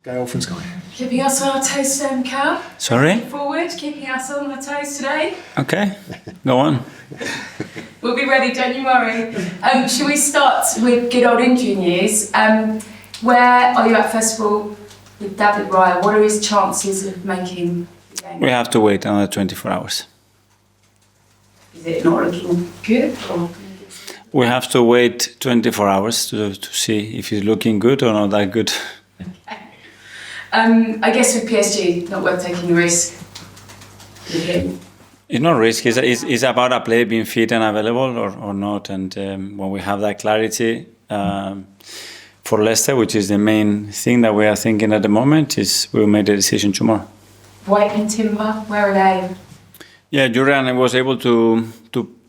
Gail from Sky. Keeping us on our toes today, Mikel. Sorry? Forward, keeping us on our toes today. Okay, go on. We'll be ready, don't you worry. Shall we start with good old injury news? Where are you at, first of all, with David Raya? What are his chances of making the game? We have to wait another 24 hours. Is it not looking good? Or? We have to wait 24 hours to see if he's looking good or not that good. Okay. I guess with PSG, not worth taking the risk with him. It's not risk, it's about a player being fit and available or not. And when we have that clarity for Leicester, which is the main thing that we are thinking at the moment, is we'll make the decision tomorrow. White and Timber, where are they? Yeah, Julian was able to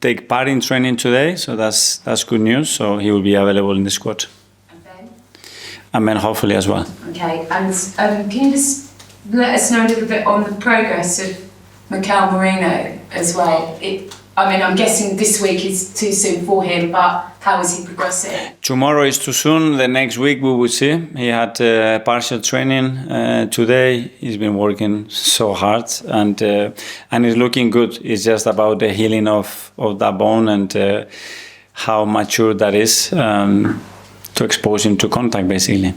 take part in training today, so that's good news. So he will be available in the squad. And then hopefully as well. Okay, and can you just let us know a little bit on the progress of Mikel Merino as well? I'm guessing this week is too soon for him, but how is he progressing? Tomorrow is too soon. The next week we will see. He had partial training today. He's been working so hard and he's looking good. It's just about the healing of that bone and how mature that is. To expose him to contact, basically.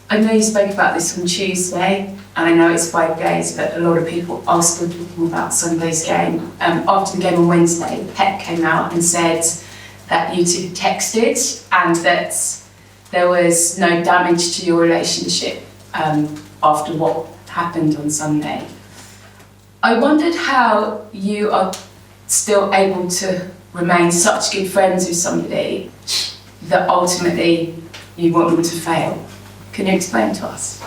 I know you spoke about this on Tuesday, and I know it's 5 days, but a lot of people are still talking about Sunday's game. After the game on Wednesday, Pep came out and said that you two texted and that there was no damage to your relationship after what happened on Sunday. I wondered how you are still able to remain such good friends with somebody that ultimately you want them to fail. Can you explain to us?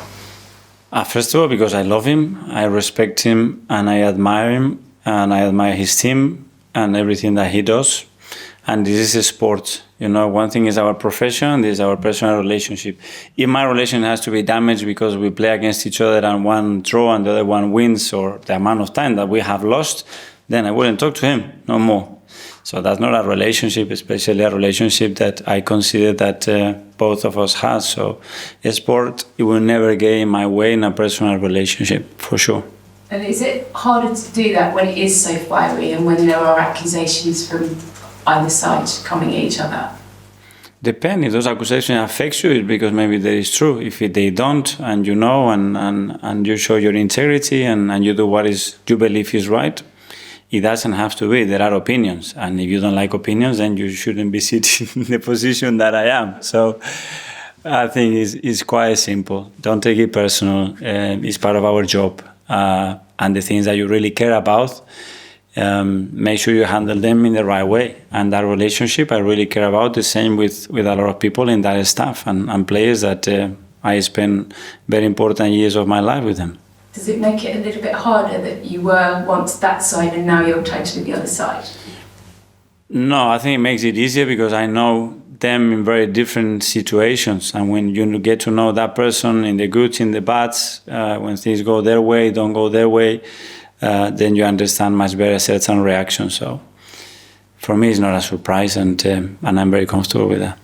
First of all, because I love him, I respect him, and I admire him, and I admire his team and everything that he does. And this is a sport. You know, one thing is our profession, this is our personal relationship. If my relation has to be damaged because we play against each other and one draw and the other one wins, or the amount of time that we have lost, then I wouldn't talk to him no more. So that's not a relationship, especially a relationship that I consider that both of us have. So a sport, it will never get in my way in a personal relationship, for sure. And is it harder to do that when it is so fiery and when there are accusations from either side coming at each other? Depends. If those accusations affect you, it's because maybe that is true. If they don't, and you know, and you show your integrity and you do what you believe is right, it doesn't have to be. There are opinions. And if you don't like opinions, then you shouldn't be sitting in the position that I am. So I think it's quite simple. Don't take it personal. It's part of our job. And the things that you really care about, make sure you handle them in the right way. And that relationship I really care about, the same with a lot of people in that staff and players that I spend very important years of my life with them. Does it make it a little bit harder that you were once that side and now you're totally the other side? No, I think it makes it easier because I know them in very different situations. And when you get to know that person in the goods, in the bads, when things go their way, don't go their way, then you understand much better certain reactions. So for me, it's not a surprise and I'm very comfortable with that.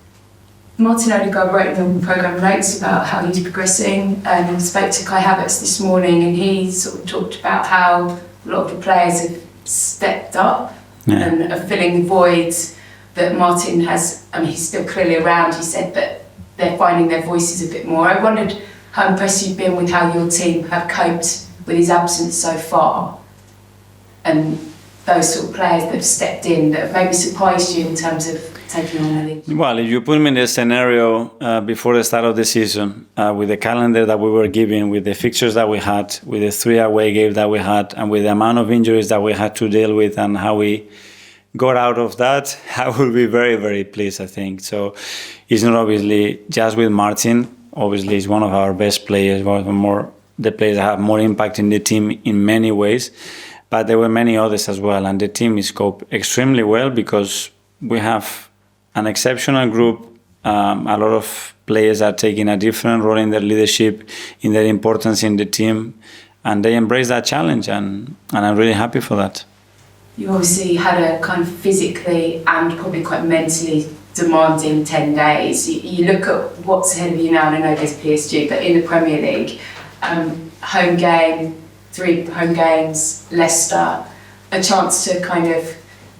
Martin Odegaard wrote in the programme notes about how he's progressing and spoke to Kai Havertz this morning, and he sort of talked about how a lot of the players have stepped up and are filling the voids that Martin has. I mean, he's still clearly around, he said, but they're finding their voices a bit more. I wondered how impressed you've been with how your team have coped with his absence so far, and those sort of players that have stepped in that have maybe surprised you in terms of taking on the lead. Well, if you put me in the scenario before the start of the season, with the calendar that we were given, with the fixtures that we had, with the 3 away games that we had, and with the amount of injuries that we had to deal with and how we got out of that, I will be very, very pleased, I think. So it's not obviously just with Martin. Obviously, he's one of our best players, the players that have more impact in the team in many ways. But there were many others as well. And the team is coped extremely well because we have an exceptional group. A lot of players are taking a different role in their leadership, in their importance in the team. And they embrace that challenge. And I'm really happy for that. You obviously had a kind of physically and probably quite mentally demanding 10 days. You look at what's ahead of you now, and I know there's PSG, but in the Premier League, home game, 3 home games, Leicester, a chance to kind of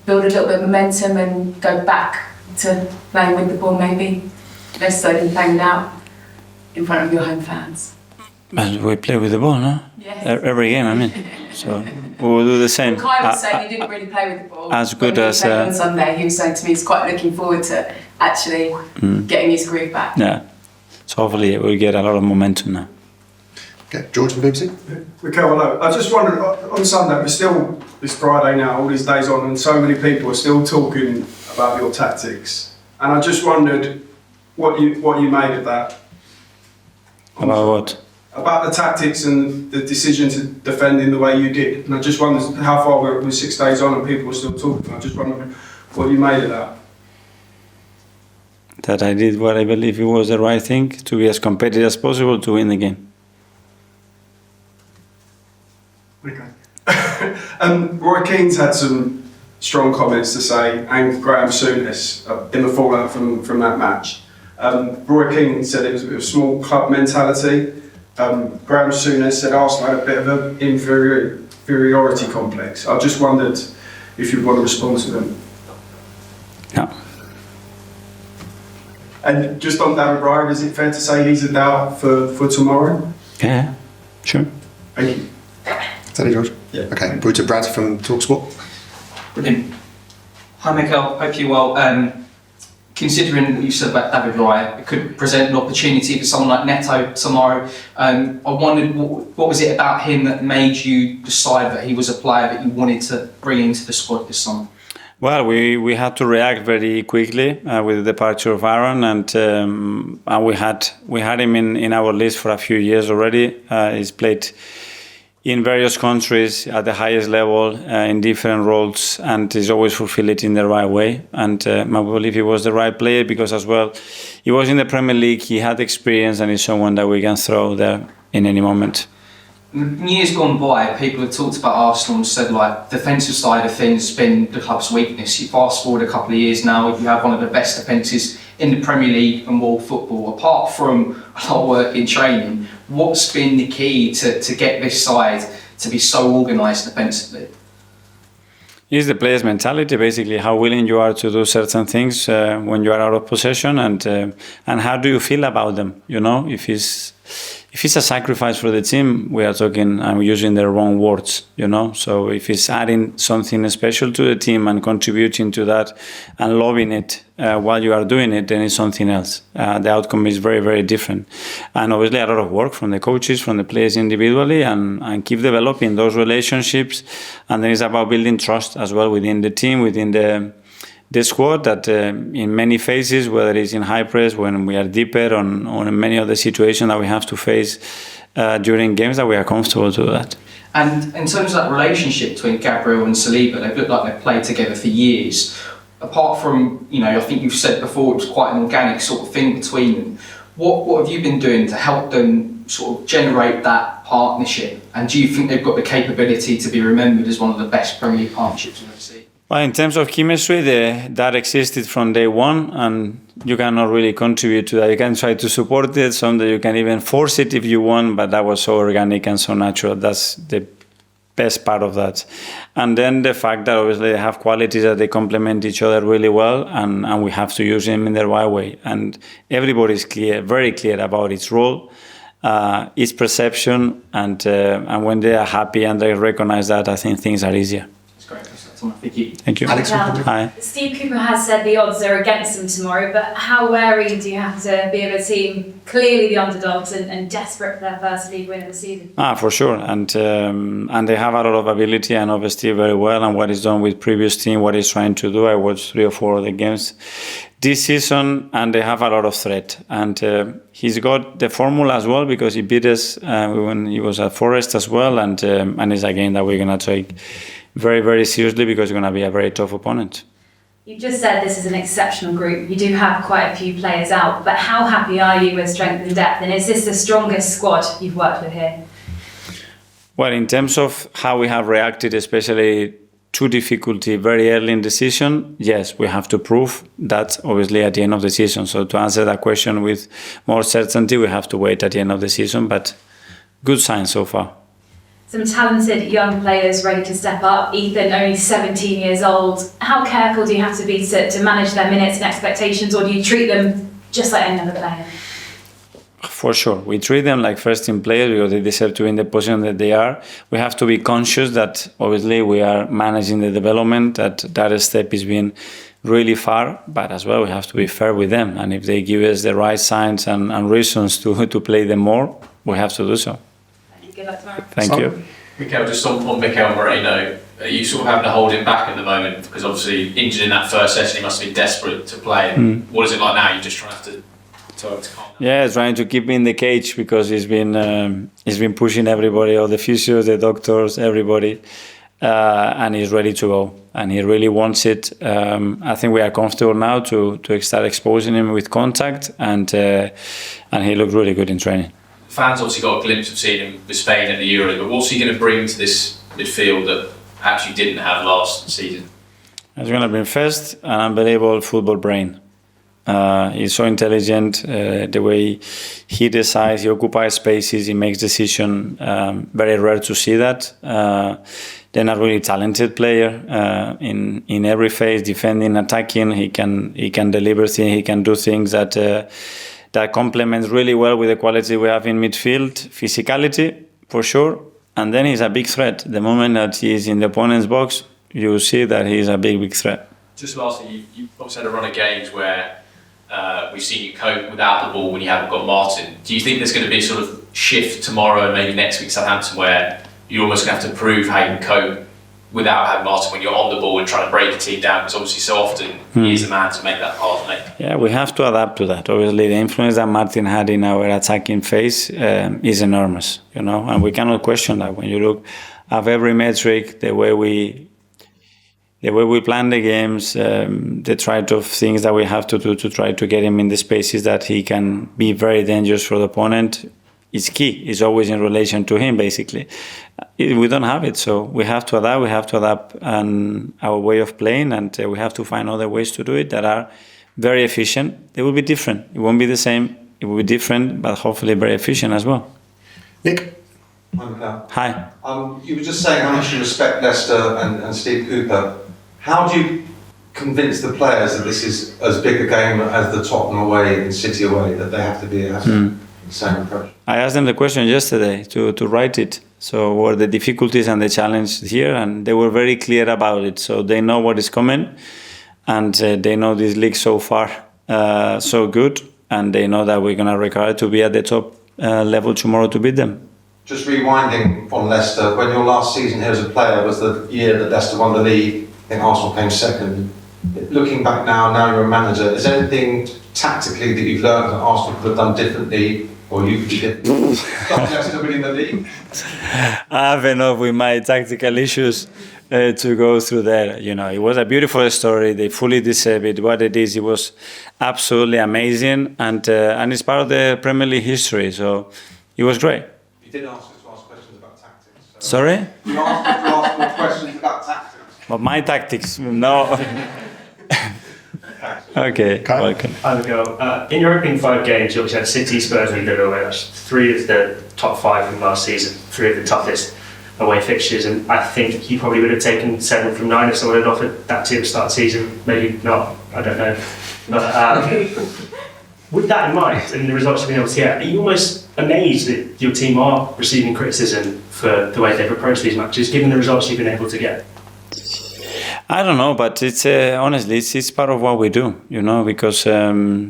build a little bit of momentum and go back to playing with the ball maybe, less so than playing it out in front of your home fans. But we play with the ball, no? Yes. Every game, I mean. So we will do the same. Well, Kai was saying he didn't really play with the ball. As good when as... he played on Sunday, he was saying to me he's quite looking forward to actually getting his groove back. Yeah. So hopefully we'll get a lot of momentum now. Okay, George from BBC. Mikel, hello. I just wondered, on Sunday, we're still, it's Friday now, all these days on, and so many people are still talking about your tactics. And I just wondered what you made of that. About what? About the tactics and the decision to defend in the way you did. And I just wondered how far we're 6 days on and people are still talking. I just wondered what you made of that. That I did what I believe it was the right thing, to be as competitive as possible to win the game. Okay. Roy Keane's had some strong comments to say, and Graham Souness in the fallout from that match. Roy Keane said it was a bit of small club mentality. Graham Souness said Arsenal had a bit of an inferiority complex. I just wondered if you'd want to respond to them. Yeah. And just on David Raya, is it fair to say he's a doubt for tomorrow? Yeah, sure. Thank you. Is that it, George? Yeah. Okay, we're to Brad from TalkSport. Brilliant. Hi Mikel, hope you're well. Considering what you said about David Raya, it could present an opportunity for someone like Neto tomorrow. I wondered what was it about him that made you decide that he was a player that you wanted to bring into the squad this summer? Well, we had to react very quickly with the departure of Aaron, and we had him in our list for a few years already. He's played in various countries at the highest level in different roles, and he's always fulfilled it in the right way. And I believe he was the right player because, as well, he was in the Premier League, he had experience, and he's someone that we can throw there in any moment. In years gone by, people have talked about Arsenal and said, like, defensive side of things has been the club's weakness. You fast forward a couple of years now, you have one of the best defences in the Premier League and world football. Apart from a lot of work in training, what's been the key to get this side to be so organised defensively? It's the player's mentality, basically, how willing you are to do certain things when you are out of possession, and how do you feel about them. You know, if it's a sacrifice for the team, we are talking, I'm using the wrong words, you know. So if it's adding something special to the team and contributing to that and loving it while you are doing it, then it's something else. The outcome is very, very different. And obviously a lot of work from the coaches, from the players individually, and keep developing those relationships. And then it's about building trust as well within the team, within the squad, that in many phases, whether it's in high press, when we are deeper, on many of the situations that we have to face during games, that we are comfortable to do that. And in terms of that relationship between Gabriel and Saliba, they've looked like they've played together for years. Apart from, you know, I think you've said before, it was quite an organic sort of thing between them. What have you been doing to help them sort of generate that partnership? And do you think they've got the capability to be remembered as one of the best Premier League partnerships we've ever seen? Well, in terms of chemistry, that existed from day one, and you cannot really contribute to that. You can try to support it, someday you can even force it if you want, but that was so organic and so natural. That's the best part of that. And then the fact that obviously they have qualities that they complement each other really well, and we have to use them in the right way. And everybody's clear, very clear about its role, its perception, and when they are happy and they recognize that, I think things are easier. Thank you. Thank you. Alex, Hi. Steve Cooper has said the odds are against them tomorrow, but how wary do you have to be of a team clearly the underdogs and desperate for their first league win of the season? For sure, and they have a lot of ability and obviously very well, and what is done with previous team, what he's trying to do. I watched 3 or 4 of the games this season, and they have a lot of threat, and he's got the formula as well, because he beat us when he was at Forest as well, and it's a game that we're going to take very, very seriously, because it's going to be a very tough opponent. You just said this is an exceptional group. You do have quite a few players out, but how happy are you with strength and depth? And is this the strongest squad you've worked with here? Well, in terms of how we have reacted, especially too difficulty very early in the season, yes, we have to prove that obviously at the end of the season. So to answer that question with more certainty, we have to wait at the end of the season, but good signs so far. Some talented young players ready to step up. Ethan, only 17 years old. How careful do you have to be to manage their minutes and expectations, or do you treat them just like any other player? For sure. We treat them like first-team players because they deserve to be in the position that they are. We have to be conscious that obviously we are managing the development, that step is being really far, but as well we have to be fair with them. And if they give us the right signs and reasons to play them more, we have to do so. Good luck tomorrow. Thank you. Mikel, just on Mikel Merino, are you sort of having to hold him back at the moment? Because obviously injured in that first session, he must be desperate to play. What is it like now? You're just trying to calm down? Yeah, trying to keep me in the cage because he's been pushing everybody, all the physios, the doctors, everybody, and he's ready to go. And he really wants it. I think we are comfortable now to start exposing him with contact, and he looked really good in training. Fans obviously got a glimpse of seeing him with Spain at the Euro, but what's he going to bring to this midfield that perhaps you didn't have last season? He's going to bring first an unbelievable football brain. He's so intelligent, the way he decides, he occupies spaces, he makes decisions, very rare to see that. Then a really talented player in every phase, defending, attacking, he can deliver things, he can do things that complements really well with the quality we have in midfield, physicality for sure, and then he's a big threat. The moment that he's in the opponent's box, you see that he's a big threat. Just lastly, you obviously had a run of games where we've seen you cope without the ball when you haven't got Martin. Do you think there's going to be a sort of shift tomorrow and maybe next week Southampton where you're almost going to have to prove how you can cope without having Martin when you're on the ball and trying to break a team down? Because obviously so often he is the man to make that pass, mate. Yeah, we have to adapt to that. Obviously the influence that Martin had in our attacking phase is enormous, and we cannot question that. When you look at every metric, the way we plan the games, the type of things that we have to do to try to get him in the spaces that he can be very dangerous for the opponent, is key. It's always in relation to him, basically. We don't have it, so we have to adapt. We have to adapt our way of playing, and we have to find other ways to do it that are very efficient. They will be different. It won't be the same. It will be different, but hopefully very efficient as well. Nick? Hi. You were just saying how much you respect Leicester and Steve Cooper. How do you convince the players that this is as big a game as the Tottenham away and City away, that they have to be the same approach? I asked them the question yesterday to write it. So what are the difficulties and the challenge here? And they were very clear about it. So they know what is coming, and they know this league so far so good, and they know that we're going to require to be at the top level tomorrow to beat them. Just rewinding on Leicester, when your last season here as a player was the year that Leicester won the league, I think Arsenal came second. Looking back now you're a manager, is there anything tactically that you've learned that Arsenal could have done differently, or you could do differently? Stop Leicester winning the league? I have enough with my tactical issues to go through there. It was a beautiful story. They fully deserve it. What it is, it was absolutely amazing, and it's part of the Premier League history. So it was great. You did ask us to ask questions about tactics. So Sorry? You asked us to ask more questions about tactics. But my tactics, no. Okay, welcome. Hi, Mikel. In your opening 5 games, you obviously had City, Spurs and Liverpool away. That's 3 of the top 5 from last season, 3 of the toughest away fixtures, and I think you probably would have taken 7 from 9 if someone had offered that to you at the start of the season. Maybe not, I don't know. But with that in mind, and the results you've been able to get, are you almost amazed that your team are receiving criticism for the way they've approached these matches, given the results you've been able to get? I don't know, but it's honestly, it's part of what we do, because I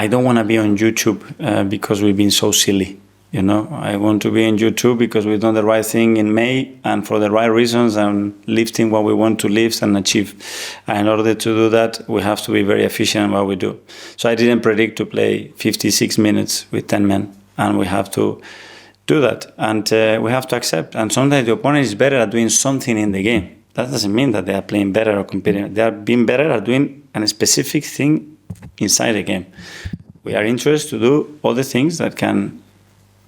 don't want to be on YouTube because we've been so silly, I want to be on YouTube because we've done the right thing in May and for the right reasons and lifting what we want to lift and achieve. And in order to do that, we have to be very efficient in what we do. So I didn't predict to play 56 minutes with 10 men, and we have to do that, and we have to accept. And sometimes the opponent is better at doing something in the game. That doesn't mean that they are playing better or competing. They are being better at doing a specific thing inside the game. We are interested to do all the things that can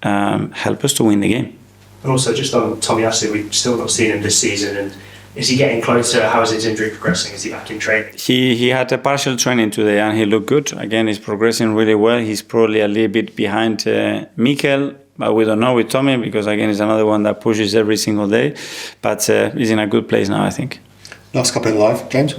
help us to win the game. And also just on Tomiyasu, we've still not seen him this season. And is he getting closer? How is his injury progressing? Is he back in training? He had a partial training today and he looked good. Again, he's progressing really well. He's probably a little bit behind Mikel, but we don't know with Tommy because, again, he's another one that pushes every single day. But he's in a good place now, I think. Last couple in live, James.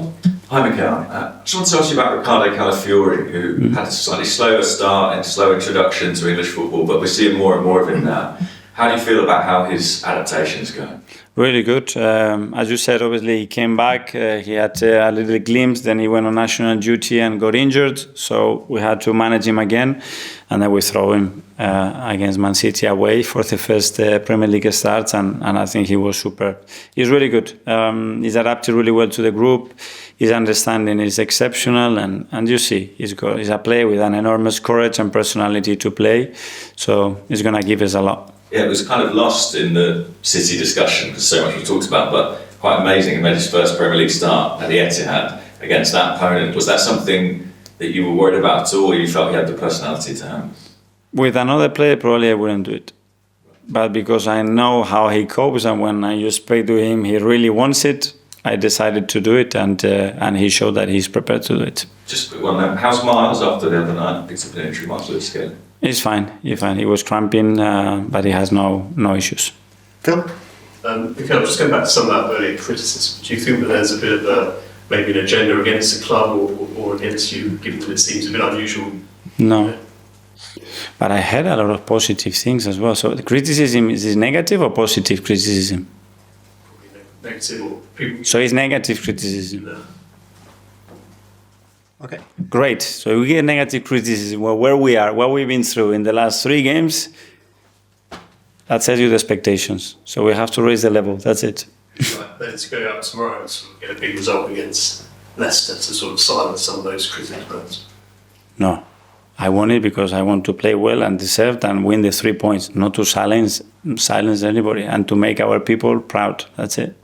Hi, Mikel. I just want to ask you about Ricardo Calafiori, who had a slightly slower start and slow introduction to English football, but we're seeing more and more of him now. How do you feel about how his adaptation is going? Really good. As you said, obviously he came back. He had a little glimpse. Then he went on national duty and got injured. So we had to manage him again, and then we throw him against Man City away for the first Premier League starts, and I think he was superb. He's really good. He's adapted really well to the group. His understanding is exceptional, and you see, he's a player with an enormous courage and personality to play. So he's going to give us a lot. Yeah, it was kind of lost in the City discussion because so much was talked about, but quite amazing. He made his first Premier League start at the Etihad against that opponent. Was that something that you were worried about at all, or you felt he had the personality to handle? With another player, probably I wouldn't do it. But because I know how he copes, and when I speak to him, he really wants it, I decided to do it, and he showed that he's prepared to do it. Just a quick one, how's Miles after the other night? Picked up an injury, Miles Lewis scared. He's fine. He's fine. He was cramping, but he has no issues. Phil? Mikel, just going back to some of that earlier criticism, do you think that there's a bit of maybe an agenda against the club or against you, given that it seems a bit unusual? No. But I heard a lot of positive things as well. So the criticism, is it negative or positive criticism? Probably negative or people... So it's negative criticism. No. Okay. Great. So we get negative criticism. Well, where we are, what we've been through in the last 3 games, that tells you the expectations. So we have to raise the level. That's it. Right, then to go out tomorrow and sort of get a big result against Leicester to sort of silence some of those criticisms. No. I want it because I want to play well and deserve and win the 3 points, not to silence anybody, and to make our people proud. That's it.